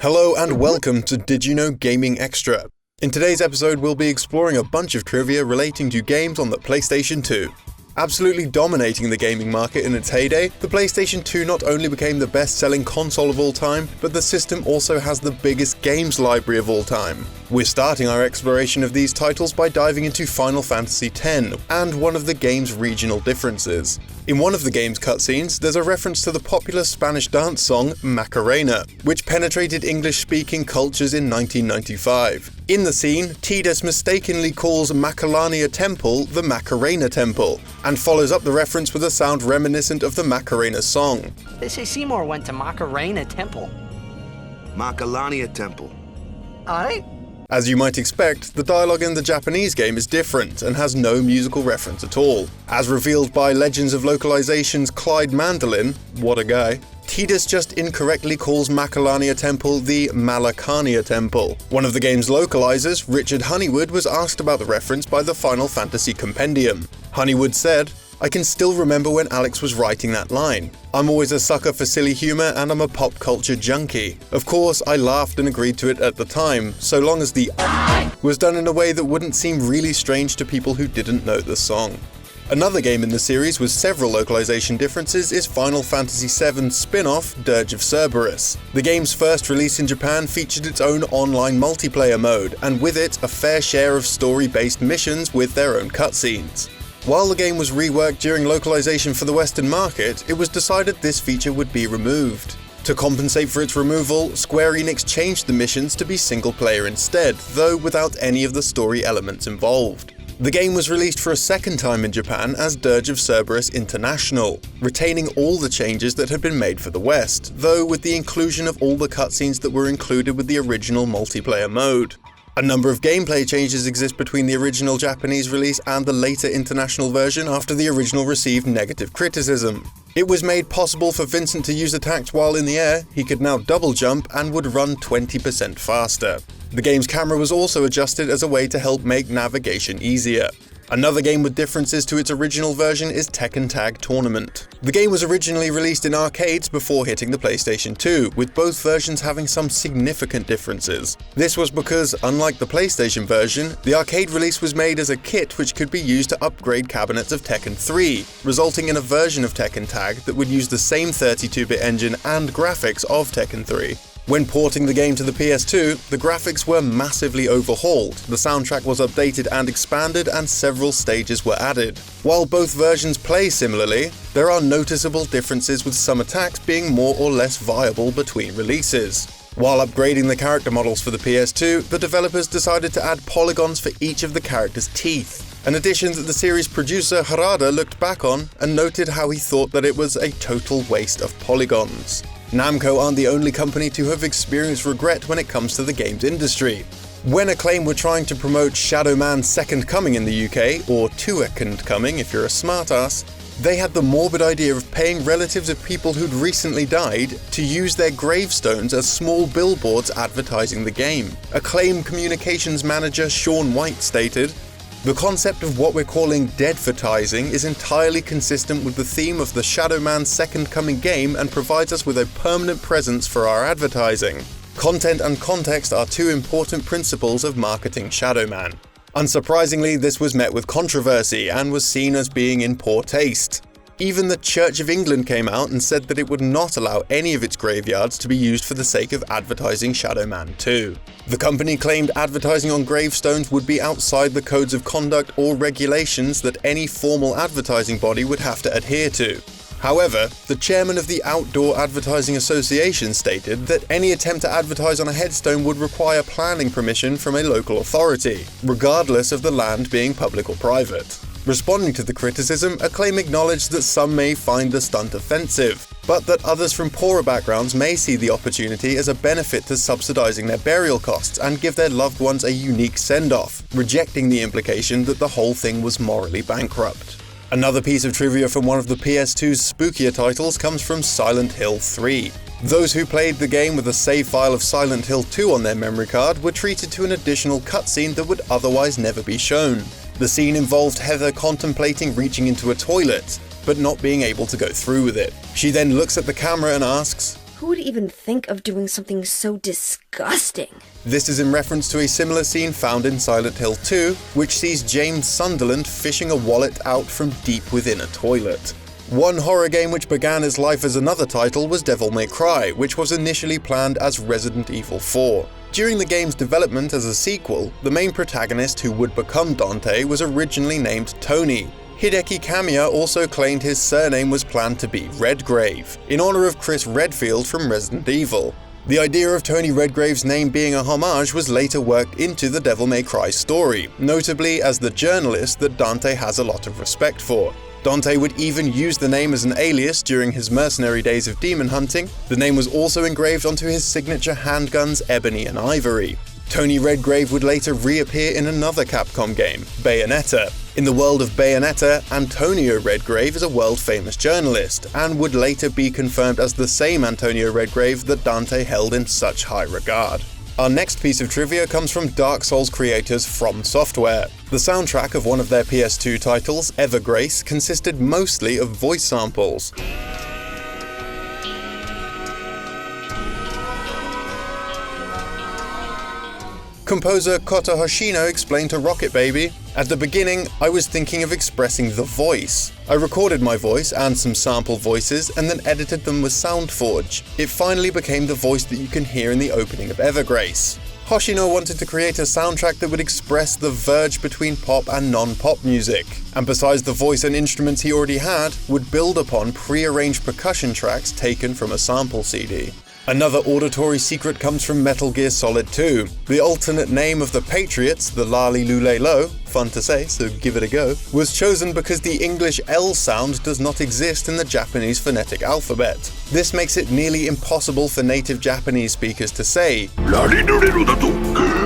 Hello and welcome to Did You Know Gaming Extra. In today's episode, we'll be exploring a bunch of trivia relating to games on the PlayStation 2. Absolutely dominating the gaming market in its heyday, the PlayStation 2 not only became the best-selling console of all time, but the system also has the biggest games library of all time. We're starting our exploration of these titles by diving into Final Fantasy X and one of the game's regional differences. In one of the game's cutscenes, there's a reference to the popular Spanish dance song Macarena, which penetrated English-speaking cultures in 1995. In the scene, Tidus mistakenly calls Macalania Temple the Macarena Temple, and follows up the reference with a sound reminiscent of the Macarena song. They say Seymour went to Macarena Temple. Macalania Temple. Alright. As you might expect, the dialogue in the Japanese game is different and has no musical reference at all. As revealed by Legends of Localization's Clyde Mandolin, what a guy, Tidus just incorrectly calls Macalania Temple the Malakania Temple. One of the game's localizers, Richard Honeywood, was asked about the reference by the Final Fantasy Compendium. Honeywood said, "I can still remember when Alex was writing that line. I'm always a sucker for silly humor and I'm a pop culture junkie. Of course, I laughed and agreed to it at the time, so long as the was done in a way that wouldn't seem really strange to people who didn't know the song." Another game in the series with several localization differences is Final Fantasy VII's spin-off, Dirge of Cerberus. The game's first release in Japan featured its own online multiplayer mode, and with it, a fair share of story-based missions with their own cutscenes. While the game was reworked during localization for the Western market, it was decided this feature would be removed. To compensate for its removal, Square Enix changed the missions to be single-player instead, though without any of the story elements involved. The game was released for a second time in Japan as Dirge of Cerberus International, retaining all the changes that had been made for the West, though with the inclusion of all the cutscenes that were included with the original multiplayer mode. A number of gameplay changes exist between the original Japanese release and the later international version after the original received negative criticism. It was made possible for Vincent to use attacks while in the air, he could now double jump and would run 20% faster. The game's camera was also adjusted as a way to help make navigation easier. Another game with differences to its original version is Tekken Tag Tournament. The game was originally released in arcades before hitting the PlayStation 2, with both versions having some significant differences. This was because, unlike the PlayStation version, the arcade release was made as a kit which could be used to upgrade cabinets of Tekken 3, resulting in a version of Tekken Tag that would use the same 32-bit engine and graphics of Tekken 3. When porting the game to the PS2, the graphics were massively overhauled, the soundtrack was updated and expanded, and several stages were added. While both versions play similarly, there are noticeable differences, with some attacks being more or less viable between releases. While upgrading the character models for the PS2, the developers decided to add polygons for each of the characters' teeth, an addition that the series producer Harada looked back on and noted how he thought that it was a total waste of polygons. Namco aren't the only company to have experienced regret when it comes to the games industry. When Acclaim were trying to promote Shadow Man's Second Coming in the UK, or Tuekend Coming if you're a smartass, they had the morbid idea of paying relatives of people who'd recently died to use their gravestones as small billboards advertising the game. Acclaim communications manager Sean White stated, "The concept of what we're calling deadvertising is entirely consistent with the theme of the Shadow Man's Second Coming game and provides us with a permanent presence for our advertising. Content and context are two important principles of marketing Shadow Man." Unsurprisingly, this was met with controversy and was seen as being in poor taste. Even the Church of England came out and said that it would not allow any of its graveyards to be used for the sake of advertising Shadow Man 2. The company claimed advertising on gravestones would be outside the codes of conduct or regulations that any formal advertising body would have to adhere to. However, the chairman of the Outdoor Advertising Association stated that any attempt to advertise on a headstone would require planning permission from a local authority, regardless of the land being public or private. Responding to the criticism, Acclaim acknowledged that some may find the stunt offensive, but that others from poorer backgrounds may see the opportunity as a benefit to subsidizing their burial costs and give their loved ones a unique send-off, rejecting the implication that the whole thing was morally bankrupt. Another piece of trivia from one of the PS2's spookier titles comes from Silent Hill 3. Those who played the game with a save file of Silent Hill 2 on their memory card were treated to an additional cutscene that would otherwise never be shown. The scene involved Heather contemplating reaching into a toilet, but not being able to go through with it. She then looks at the camera and asks, Who would even think of doing something so disgusting? This is in reference to a similar scene found in Silent Hill 2, which sees James Sunderland fishing a wallet out from deep within a toilet. One horror game which began its life as another title was Devil May Cry, which was initially planned as Resident Evil 4. During the game's development as a sequel, the main protagonist who would become Dante was originally named Tony. Hideki Kamiya also claimed his surname was planned to be Redgrave, in honor of Chris Redfield from Resident Evil. The idea of Tony Redgrave's name being a homage was later worked into the Devil May Cry story, notably as the journalist that Dante has a lot of respect for. Dante would even use the name as an alias during his mercenary days of demon hunting. The name was also engraved onto his signature handguns Ebony and Ivory. Tony Redgrave would later reappear in another Capcom game, Bayonetta. In the world of Bayonetta, Antonio Redgrave is a world-famous journalist, and would later be confirmed as the same Antonio Redgrave that Dante held in such high regard. Our next piece of trivia comes from Dark Souls creators From Software. The soundtrack of one of their PS2 titles, Evergrace, consisted mostly of voice samples. Composer Kota Hoshino explained to Rocket Baby, "At the beginning, I was thinking of expressing the voice. I recorded my voice and some sample voices and then edited them with SoundForge. It finally became the voice that you can hear in the opening of Evergrace." Hoshino wanted to create a soundtrack that would express the verge between pop and non-pop music, and besides the voice and instruments he already had, would build upon pre-arranged percussion tracks taken from a sample CD. Another auditory secret comes from Metal Gear Solid 2. The alternate name of the Patriots, the Lali Lule Lo, fun to say, so give it a go, was chosen because the English L sound does not exist in the Japanese phonetic alphabet. This makes it nearly impossible for native Japanese speakers to say,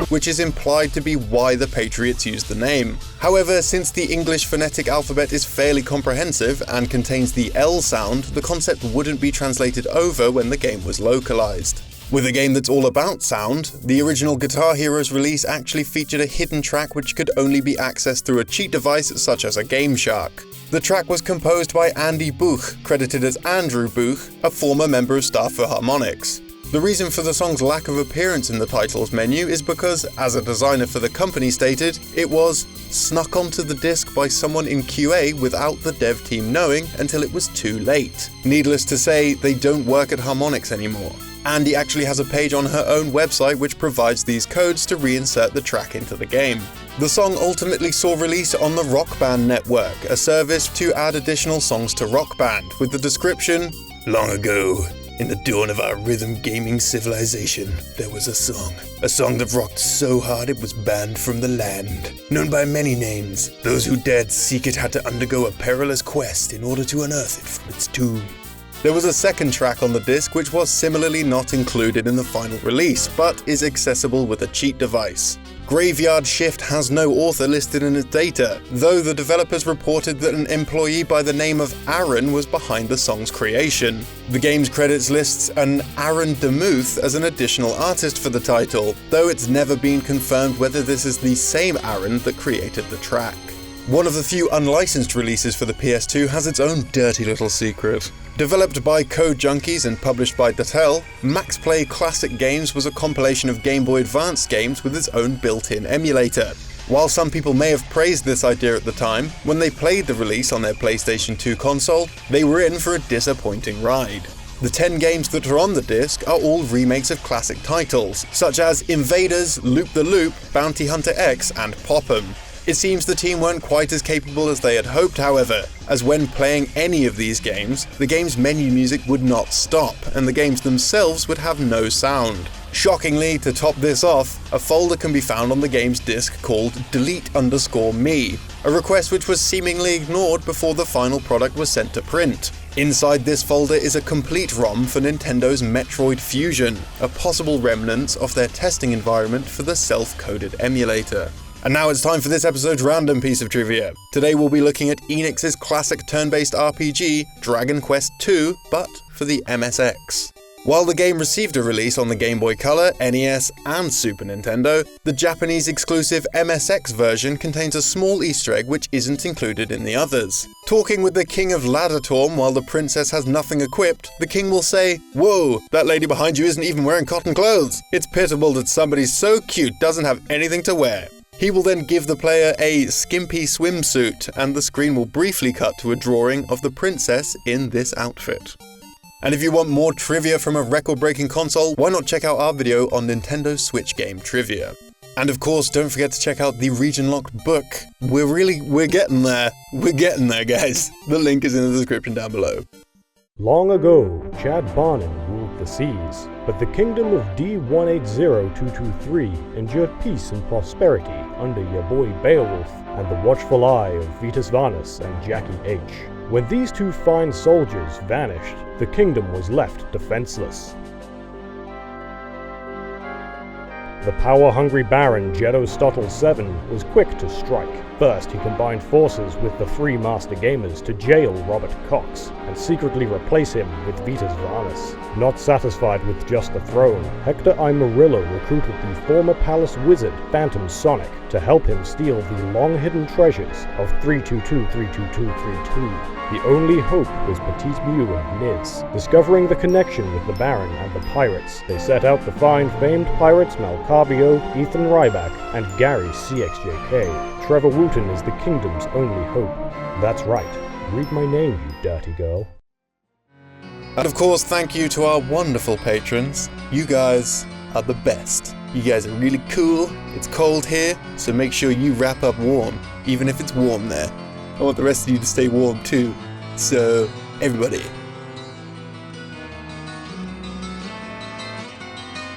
which is implied to be why the Patriots used the name. However, since the English phonetic alphabet is fairly comprehensive and contains the L sound, the concept wouldn't be translated over when the game was localized. With a game that's all about sound, the original Guitar Hero's release actually featured a hidden track which could only be accessed through a cheat device such as a Game Shark. The track was composed by Andy Buch, credited as Andrew Buch, a former member of staff for Harmonix. The reason for the song's lack of appearance in the titles menu is because, as a designer for the company stated, it was snuck onto the disc by someone in QA without the dev team knowing until it was too late. Needless to say, they don't work at Harmonix anymore. Andy actually has a page on her own website which provides these codes to reinsert the track into the game. The song ultimately saw release on the Rock Band Network, a service to add additional songs to Rock Band, with the description, "Long ago, in the dawn of our rhythm gaming civilization, there was a song that rocked so hard it was banned from the land. Known by many names, those who dared seek it had to undergo a perilous quest in order to unearth it from its tomb." There was a second track on the disc which was similarly not included in the final release, but is accessible with a cheat device. Graveyard Shift has no author listed in its data, though the developers reported that an employee by the name of Aaron was behind the song's creation. The game's credits lists an Aaron DeMuth as an additional artist for the title, though it's never been confirmed whether this is the same Aaron that created the track. One of the few unlicensed releases for the PS2 has its own dirty little secret. Developed by Code Junkies and published by Dattel, Max Play Classic Games was a compilation of Game Boy Advance games with its own built-in emulator. While some people may have praised this idea at the time, when they played the release on their PlayStation 2 console, they were in for a disappointing ride. The 10 games that are on the disc are all remakes of classic titles, such as Invaders, Loop the Loop, Bounty Hunter X, and Pop'em. It seems the team weren't quite as capable as they had hoped, however, as when playing any of these games, the game's menu music would not stop, and the games themselves would have no sound. Shockingly, to top this off, a folder can be found on the game's disc called delete_me, a request which was seemingly ignored before the final product was sent to print. Inside this folder is a complete ROM for Nintendo's Metroid Fusion, a possible remnant of their testing environment for the self-coded emulator. And now it's time for this episode's random piece of trivia. Today we'll be looking at Enix's classic turn-based RPG, Dragon Quest II, but for the MSX. While the game received a release on the Game Boy Color, NES, and Super Nintendo, the Japanese exclusive MSX version contains a small Easter egg which isn't included in the others. Talking with the King of Laddertorm while the princess has nothing equipped, the king will say, "Whoa, that lady behind you isn't even wearing cotton clothes. It's pitiable that somebody so cute doesn't have anything to wear." He will then give the player a skimpy swimsuit, and the screen will briefly cut to a drawing of the princess in this outfit. And if you want more trivia from a record-breaking console, why not check out our video on Nintendo Switch game trivia. And of course, don't forget to check out the region-locked book. We're getting there. We're getting there, guys. The link is in the description down below. Long ago, Chad Barnin ruled the seas, but the kingdom of D180223 endured peace and prosperity under your boy Beowulf and the watchful eye of Vitus Vanus and Jackie H. When these two fine soldiers vanished, the kingdom was left defenseless. The power-hungry Baron Jedostotl VII was quick to strike. First, he combined forces with the Free Master Gamers to jail Robert Cox and secretly replace him with Vitus Vanus. Not satisfied with just the throne, Hector I. Murillo recruited the former palace wizard Phantom Sonic to help him steal the long-hidden treasures of 322-32232. The only hope was Petite Mew and Niz. Discovering the connection with the Baron and the pirates, they set out to find famed pirates Malcabio, Ethan Ryback, and Gary CXJK. Trevor Wooten is the kingdom's only hope. That's right. Read my name, you dirty girl. And of course, thank you to our wonderful patrons. You guys are the best. You guys are really cool. It's cold here, so make sure you wrap up warm, even if it's warm there. I want the rest of you to stay warm too. So, everybody,